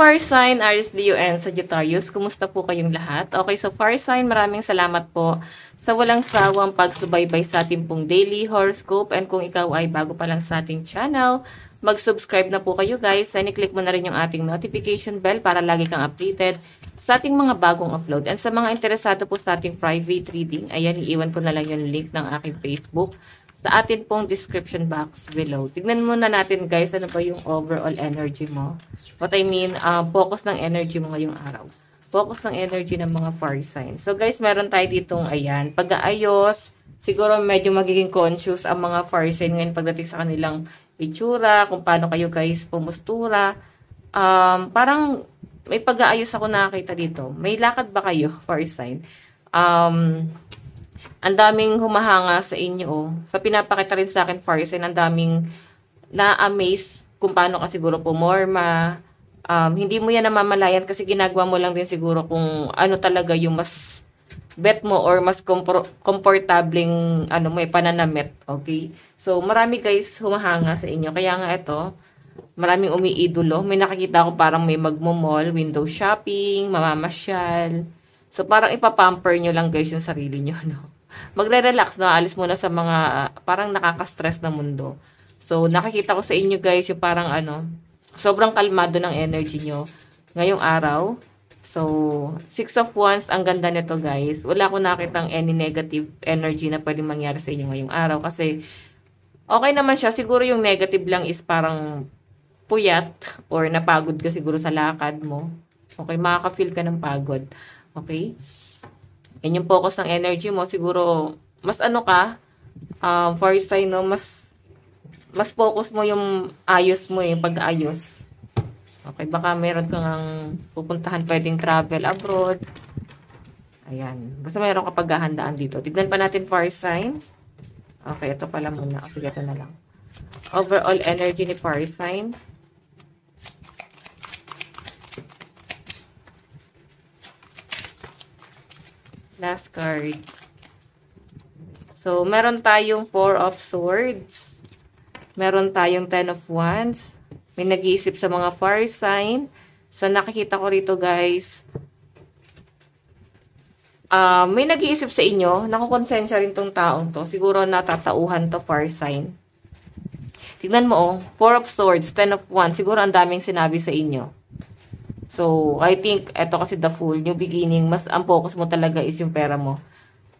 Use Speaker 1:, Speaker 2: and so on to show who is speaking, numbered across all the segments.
Speaker 1: fire sign, Aries, Leo, and Sagittarius, kumusta po kayong lahat? Okay, so fire sign, maraming salamat po sa walang sawang pagsubaybay sa ating pong daily horoscope. And kung ikaw ay bago pa lang sa ating channel, mag-subscribe na po kayo guys. And i-click mo na rin yung ating notification bell para lagi kang updated sa ating mga bagong upload. And sa mga interesado po sa ating private reading, ayan, iiwan ko na lang yung link ng aking Facebook sa atin pong description box below. Tignan muna natin guys, ano ba yung overall energy mo. What I mean, focus ng energy mo ngayong araw. Focus ng energy ng mga fire signs. So guys, meron tayo ditong, ayan, pag-aayos. Siguro medyo magiging conscious ang mga fire sign ngayon pagdating sa kanilang itsura, kung paano kayo guys pumustura. Parang may pag-aayos ako nakakita dito. May lakad ba kayo, fire sign? Ang daming humahanga sa inyo, oh. Sa pinapakita rin sa akin, fire sign, ang daming na-amaze kung paano ka siguro pumorma. Hindi mo yan namamalayan kasi ginagawa mo lang din siguro kung ano talaga yung mas bet mo or mas komportabling pananamit. Okay? So, marami guys humahanga sa inyo. Kaya nga ito, maraming umiidolo. May nakikita ko parang may magmo-mall, window shopping, mamamasyal. So, parang ipapamper nyo lang guys yung sarili nyo, no? Magre-relax na, alis muna sa mga parang nakaka-stress na mundo. So, nakikita ko sa inyo guys yung parang sobrang kalmado ng energy nyo ngayong araw. So, 6 of Wands, ang ganda nito guys. Wala akong nakitang any negative energy na pwedeng mangyari sa inyo ngayong araw. Kasi, okay naman siya. Siguro yung negative lang is parang puyat or napagod ka siguro sa lakad mo. Okay, makaka-feel ka ng pagod. Okay? Yan yung focus ng energy mo. Siguro, mas fire sign, no? Mas focus mo yung ayos mo, yung pag-ayos. Okay, baka meron kang pupuntahan, pwedeng travel abroad. Ayan. Basta meron ka paghahandaan dito. Tignan pa natin fire signs. Okay, ito pala muna. Sige, ito na lang. Overall energy ni fire sign. Last card. So, meron tayong 4 of Swords. Meron tayong 10 of Wands. May nag-iisip sa mga fire sign. So, nakikita ko rito guys. May nag-iisip sa inyo. Nakukonsensya rin tong taong to. Siguro natatauhan to fire sign. Tignan mo, 4 of Swords, 10 of Wands. Siguro ang daming sinabi sa inyo. So, I think, eto kasi the Fool, new beginning, mas ang focus mo talaga is yung pera mo.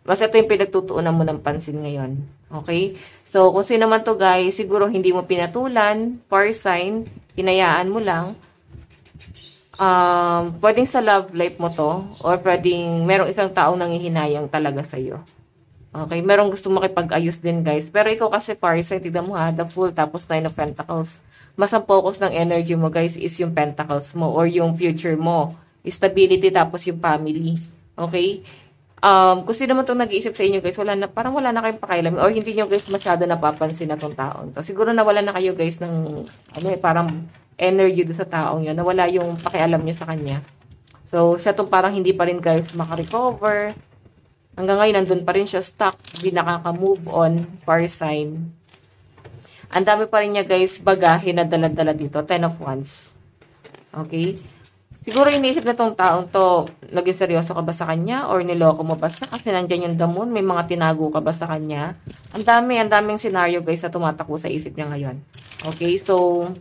Speaker 1: Mas ito yung pinagtutuunan mo ng pansin ngayon. Okay? So, kung sino man to guys, siguro hindi mo pinatulan, fire sign, hinayaan mo lang. Pwedeng sa love life mo to, or pwedeng merong isang taong nangihinayang talaga sa'yo. Okay? Merong gusto makipag-ayos din guys. Pero ikaw kasi fire sign, tignan mo ha, the Fool, tapos 9 of Pentacles. Mas ang focus ng energy mo guys is yung pentacles mo or yung future mo. Stability tapos yung family. Okay? Kung sino naman itong nag-iisip sa inyo guys, parang wala na kayong pakailan or hindi nyo guys masyado napapansin na itong taon. So, siguro nawala na kayo guys ng parang energy do sa taong yun. Nawala yung pakialam nyo sa kanya. So, siya itong parang hindi pa rin guys makarecover. Hanggang ngayon nandun pa rin siya stuck. Hindi nakaka-move on. Fire sign. Ang dami pa rin niya guys bagahe na dala-dala dito. 10 of Wands. Okay? Siguro iniisip na tong taong to, naging seryoso ka ba sa kanya? Or niloko mo ba siya? Kasi nandyan yung damon. May mga tinago ka ba sa kanya? Ang daming scenario guys na tumatakbo sa isip niya ngayon. Okay? So,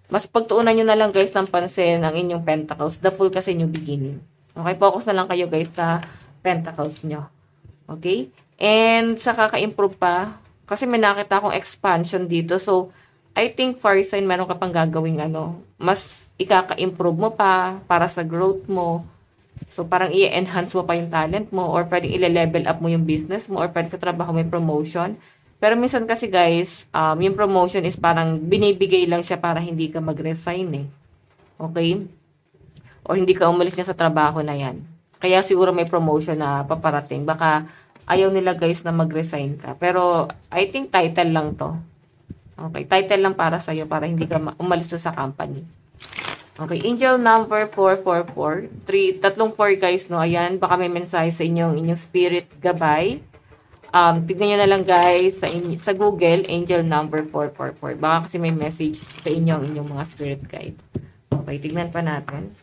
Speaker 1: mas pagtuunan nyo na lang guys ng pansin ang inyong pentacles. The Fool kasi new beginning. Okay? Focus na lang kayo guys sa pentacles nyo. Okay? And sa kaka-improve pa, kasi may nakita akong expansion dito. So, I think fire sign, meron ka pang gagawing mas ikaka-improve mo pa para sa growth mo. So, parang i-enhance mo pa yung talent mo or pwedeng i-level up mo yung business mo or pwede sa trabaho may promotion. Pero minsan kasi guys, yung promotion is parang binibigay lang siya para hindi ka mag-resign eh. Okay? O hindi ka umalis niya sa trabaho na yan. Kaya siguro may promotion na paparating. Baka ayaw nila guys na mag-resign ka. Pero, I think title lang to. Okay, title lang para sa'yo para hindi ka umalis sa company. Okay, angel number 444. Tatlong 4 guys, no? Ayan, baka may mensahe sa inyong spirit gabay. Tignan nyo na lang guys sa Google, angel number 444. Baka kasi may message sa inyong mga spirit guide. Okay, tignan pa natin.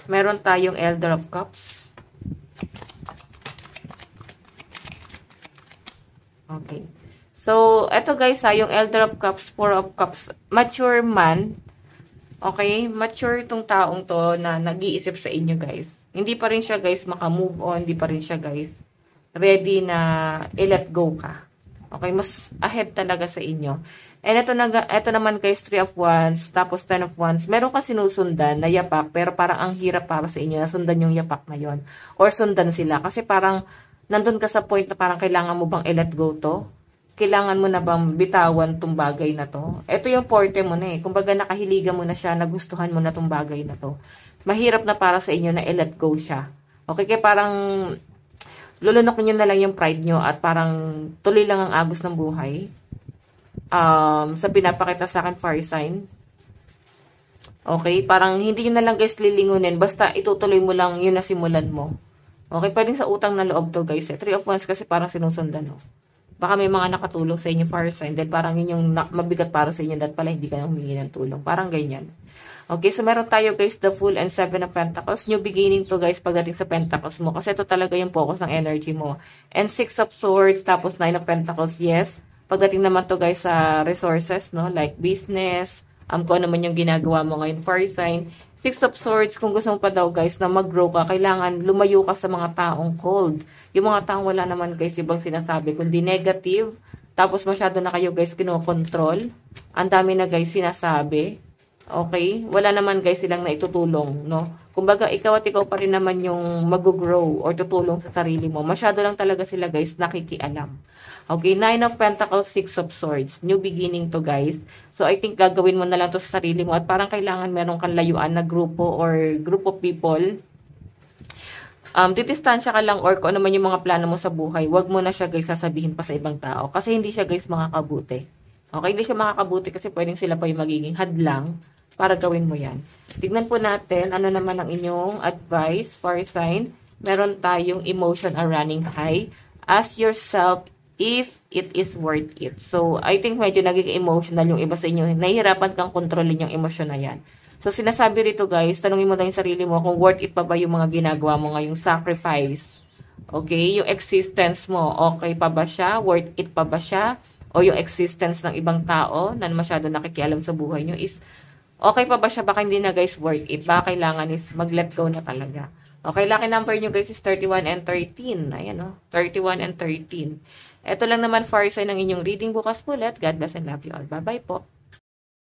Speaker 1: Meron tayong Elder of Cups. Okay. So, eto guys ha, yung Elder of Cups, Four of Cups, mature man. Okay? Mature itong taong to na nag-iisip sa inyo guys. Hindi pa rin siya guys maka-move on, hindi pa rin siya guys ready na i-let go ka. Okay? Mas ahead talaga sa inyo. And ito naman guys, 3 of Wands, tapos 10 of Wands. Meron ka sinusundan na yapak, pero parang ang hirap para sa inyo na sundan yung yapak na yon. Or sundan sila. Kasi parang nandun ka sa point na parang kailangan mo bang i-let go to? Kailangan mo na bang bitawan tong bagay na to? Ito yung forte mo na eh. Kumbaga nakahiligan mo na siya, nagustuhan mo na tong bagay na to. Mahirap na para sa inyo na i-let go siya. Okay, kaya parang lulunok nyo na lang yung pride nyo at parang tuloy lang ang agos ng buhay. Sa pinapakita sa akin, fire sign. Okay, parang hindi nyo na lang guys lilingunin. Basta itutuloy mo lang yun na simulan mo. Okay, pwedeng sa utang na loob to guys. 3 of Wands kasi parang sinusundan. Baka may mga nakatulong sa inyo fire sign. Dahil parang yun yung mabigat para sa inyo. Dahil pala hindi ka na humingi ng tulong. Parang ganyan. Okay, so meron tayo guys the Fool and 7 of Pentacles. New beginning to guys pagdating sa Pentacles mo. Kasi ito talaga yung focus ng energy mo. And 6 of Swords, tapos 9 of Pentacles, yes. Pagdating naman to guys sa resources, no? Like business, kung ano man yung ginagawa mo ngayon, fire sign. 6 of Swords, kung gusto mo pa daw guys na mag-grow ka, kailangan lumayo ka sa mga taong cold. Yung mga taong wala naman guys ibang sinasabi, kundi negative. Tapos masyado na kayo guys kinokontrol. Ang dami na guys sinasabi. Okay? Wala naman guys silang naitutulong, no? Kumbaga, ikaw at ikaw pa rin naman yung mag-grow or tutulong sa sarili mo. Masyado lang talaga sila guys nakikialam. Okay, 9 of Pentacles, 6 of Swords. New beginning to guys. So, I think gagawin mo na lang to sa sarili mo at parang kailangan meron kang layuan na grupo or group of people. Didistansya ka lang or kung ano man yung mga plano mo sa buhay, wag mo na siya guys sasabihin pa sa ibang tao. Kasi hindi siya guys makakabuti. Okay, hindi siya makakabuti kasi pwedeng sila pa yung magiging hadlang para gawin mo yan. Tignan po natin ano naman ang inyong advice for sign. Meron tayong emotion are running high. Ask yourself if it is worth it. So, I think medyo naging emotional yung iba sa inyo. Nahihirapan kang kontrolin yung emosyon na yan. So, sinasabi rito guys, tanungin mo lang yung sarili mo kung worth it pa ba yung mga ginagawa mo ngayong sacrifice. Okay? Yung existence mo, okay pa ba siya? Worth it pa ba siya? O yung existence ng ibang tao na masyado nakikialam sa buhay nyo is okay pa ba siya? Baka hindi na guys worth it. Baka kailangan is mag-let go na talaga. Okay, lucky number nyo guys is 31 and 13. Ayan o, 31 and 13. Ito lang naman fire sign ng inyong reading bukas po ulit. God bless and love you all. Bye-bye po.